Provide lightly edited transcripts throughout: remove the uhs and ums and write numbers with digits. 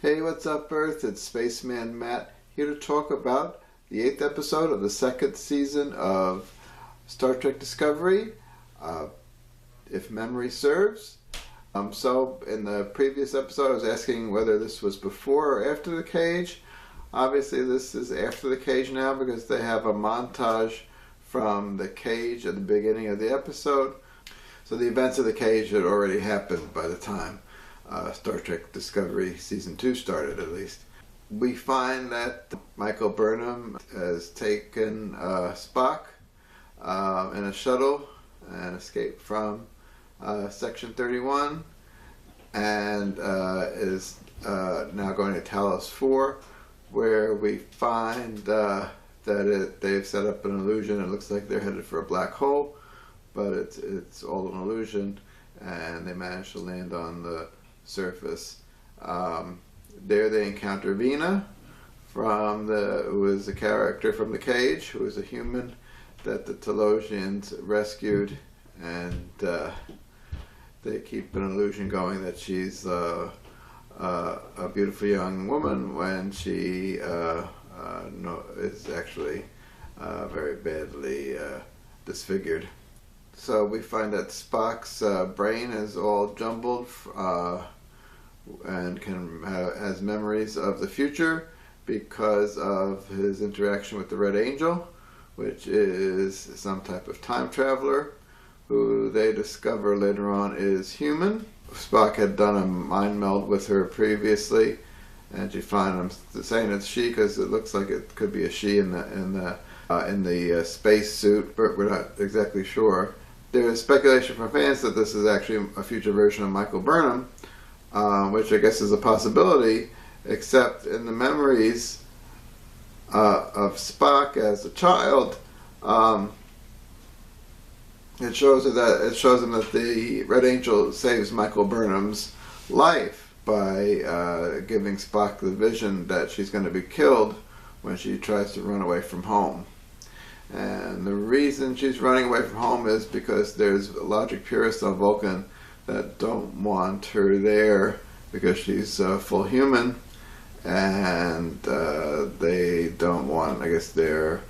Hey, what's up, Earth? It's Spaceman Matt here to talk about the 8th episode of the 2nd season of Star Trek Discovery, if memory serves. So in the previous episode I was asking whether this was before or after the cage. Obviously this is after the cage now because they have a montage from the cage at the beginning of the episode. So the events of the cage had already happened by the time Star Trek Discovery Season 2 started, at least. We find that Michael Burnham has taken Spock in a shuttle and escaped from Section 31 and is now going to Talos 4, where we find that they've set up an illusion. It looks like they're headed for a black hole, but it's all an illusion, and they managed to land on the surface. There they encounter Vina, who is a character from the cage, who is a human that the Talosians rescued, and they keep an illusion going that she's a beautiful young woman when she is actually very badly disfigured. So we find that Spock's brain is all jumbled and has memories of the future because of his interaction with the Red Angel, which is some type of time traveler who they discover later on is human. Spock had done a mind meld with her previously, and she finds I'm saying it's she because it looks like it could be a she in the space suit, but we're not exactly sure. There is speculation from fans that this is actually a future version of Michael Burnham, which I guess is a possibility, except in the memories of Spock as a child, it shows him that the Red Angel saves Michael Burnham's life by giving Spock the vision that she's going to be killed when she tries to run away from home. And the reason she's running away from home is because there's logic purists on Vulcan that don't want her there because she's full human, and they don't want, I guess, their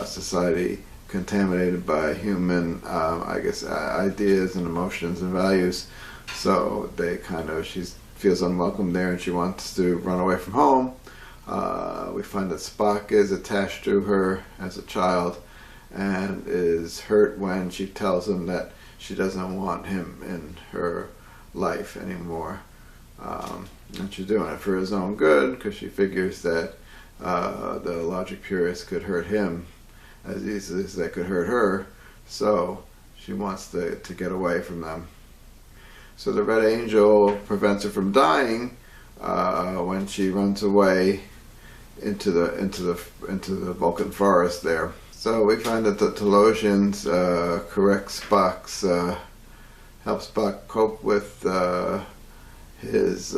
society contaminated by human, ideas and emotions and values. So she feels unwelcome there, and she wants to run away from home. We find that Spock is attached to her as a child and is hurt when she tells him that she doesn't want him in her life anymore. And she's doing it for his own good because she figures that the logic purists could hurt him as easily as they could hurt her. So she wants to get away from them. So the Red Angel prevents her from dying when she runs away into the Vulcan forest there. So we find that the Talosians correct Spock's, help Spock cope with his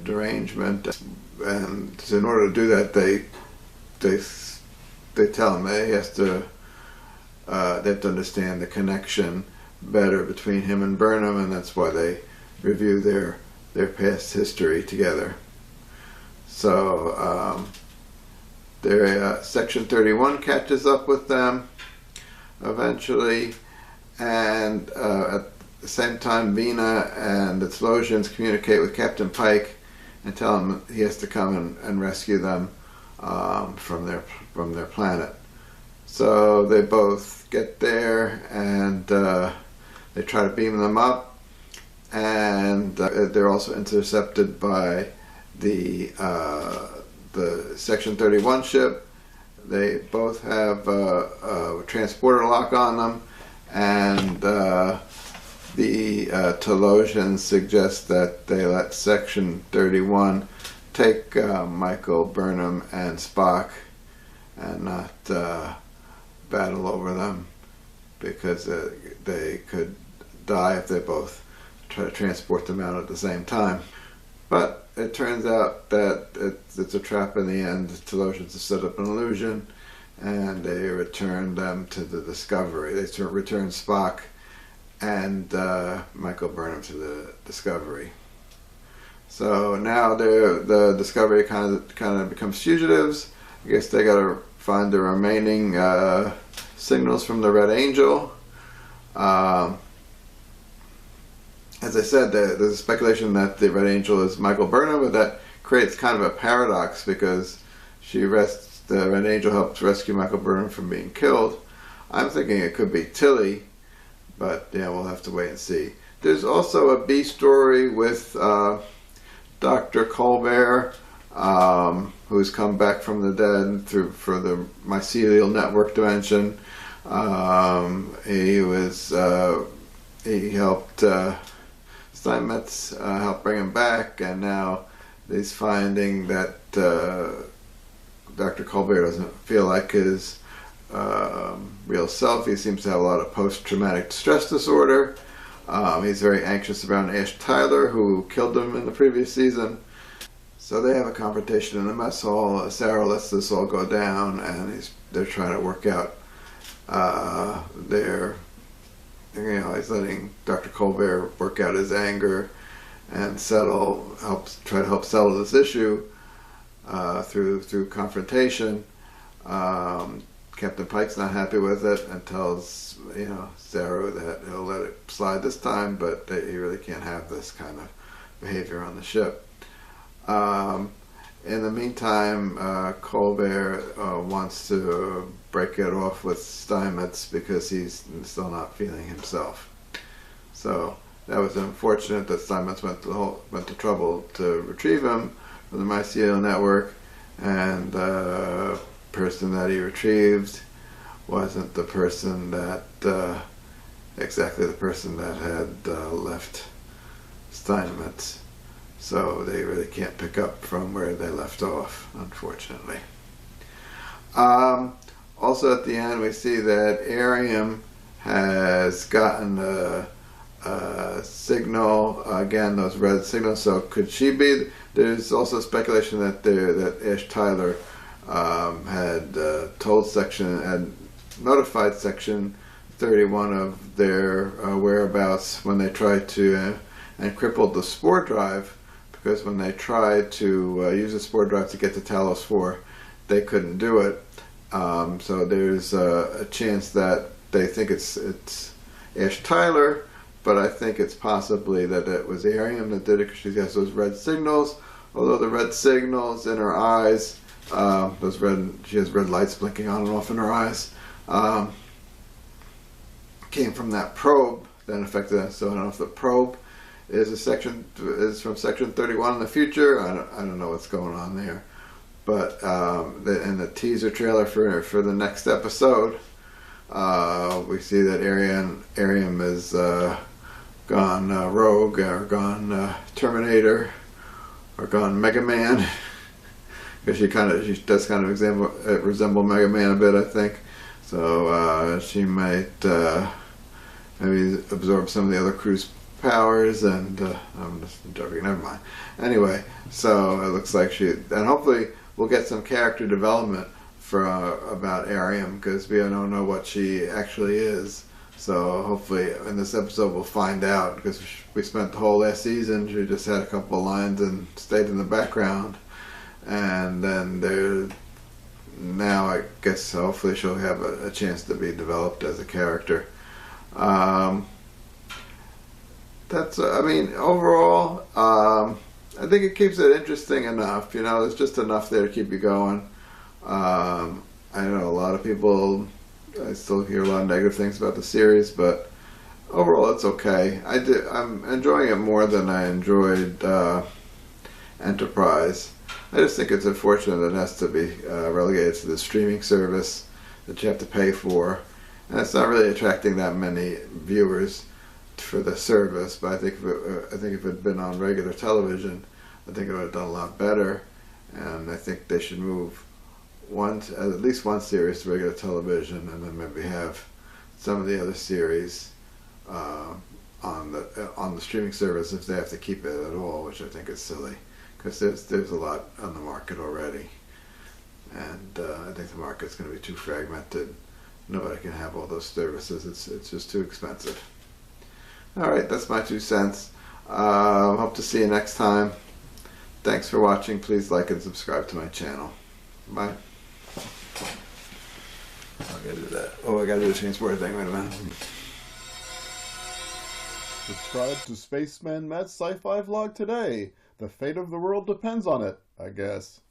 derangement, and in order to do that, they tell him they have to understand the connection better between him and Burnham, and that's why they review their past history together. So their Section 31 catches up with them eventually, and at the same time Vina and the Talosians communicate with Captain Pike and tell him he has to come and rescue them from their planet. So they both get there and they try to beam them up, and they're also intercepted by the Section 31 ship. They both have a transporter lock on them, and the Talosians suggest that they let Section 31 take Michael Burnham and Spock and not battle over them, because they could die if they both try to transport them out at the same time. But it turns out that it's a trap in the end. The Talosians have set up an illusion, and they return them to the Discovery. They return Spock and Michael Burnham to the Discovery. So now the Discovery kind of becomes fugitives. I guess they got to find the remaining signals from the Red Angel. As I said, there's a speculation that the Red Angel is Michael Burnham, but that creates kind of a paradox because the Red Angel helps rescue Michael Burnham from being killed. I'm thinking it could be Tilly, but yeah, we'll have to wait and see. There's also a B story with Dr. Colbert, who's come back from the dead for the mycelial network dimension. He helped Steinmetz help bring him back, and now he's finding that Dr. Colbert doesn't feel like his real self. He seems to have a lot of post-traumatic stress disorder. He's very anxious around Ash Tyler, who killed him in the previous season. So they have a confrontation in the mess hall. Sarah lets this all go down, and they're trying to work out he's letting Dr. Colbert work out his anger and try to help settle this issue through confrontation. Captain Pike's not happy with it and tells Sarah that he'll let it slide this time, but he really can't have this kind of behavior on the ship. In the meantime, Colbert wants to break it off with Steinmetz because he's still not feeling himself. So that was unfortunate that Steinmetz went to trouble to retrieve him from the mycelial network, and the person that he retrieved wasn't the person that exactly the person that had left Steinmetz. So they really can't pick up from where they left off, unfortunately. Also at the end we see that Arium has gotten a signal, again those red signals, so could she be? There's also speculation that Ash Tyler had notified Section 31 of their whereabouts when they tried to and crippled the spore drive, because when they tried to use the spore drive to get to Talos 4, they couldn't do it. So there's a chance that they think it's Ash Tyler, but I think it's possibly that it was Arium that did it because she has those red signals. Although the red signals in her eyes, she has red lights blinking on and off in her eyes, came from that probe that affected us. So I don't know if the probe is from Section 31 in the future. I don't know what's going on there. But in the teaser trailer for the next episode, we see that Arium is gone rogue, or gone Terminator, or gone Mega Man, because she does kind of resemble Mega Man a bit, I think. So she might maybe absorb some of the other crew's powers, and I'm just joking, never mind. Anyway, so it looks like and hopefully we'll get some character development about Arium, because we don't know what she actually is. So hopefully in this episode we'll find out, because we spent the whole last season, she just had a couple of lines and stayed in the background, and then now I guess hopefully she'll have a chance to be developed as a character. Overall, I think it keeps it interesting enough. There's just enough there to keep you going. I know a lot of people, I still hear a lot of negative things about the series, but overall it's okay. I'm enjoying it more than I enjoyed Enterprise. I just think it's unfortunate that it has to be relegated to the streaming service that you have to pay for, and it's not really attracting that many viewers for the service. But I think if it had been on regular television, I think it would have done a lot better. And I think they should move at least one series to regular television, and then maybe have some of the other series on the streaming service if they have to keep it at all, which I think is silly, because there's a lot on the market already, and I think the market's going to be too fragmented. Nobody can have all those services. It's just too expensive. All right, that's my 2 cents. Hope to see you next time. Thanks for watching. Please like and subscribe to my channel. Bye. I gotta do that. Oh, I gotta do the transport thing. Wait a minute. Subscribe to Spaceman Matt's Sci-Fi vlog today. The fate of the world depends on it, I guess.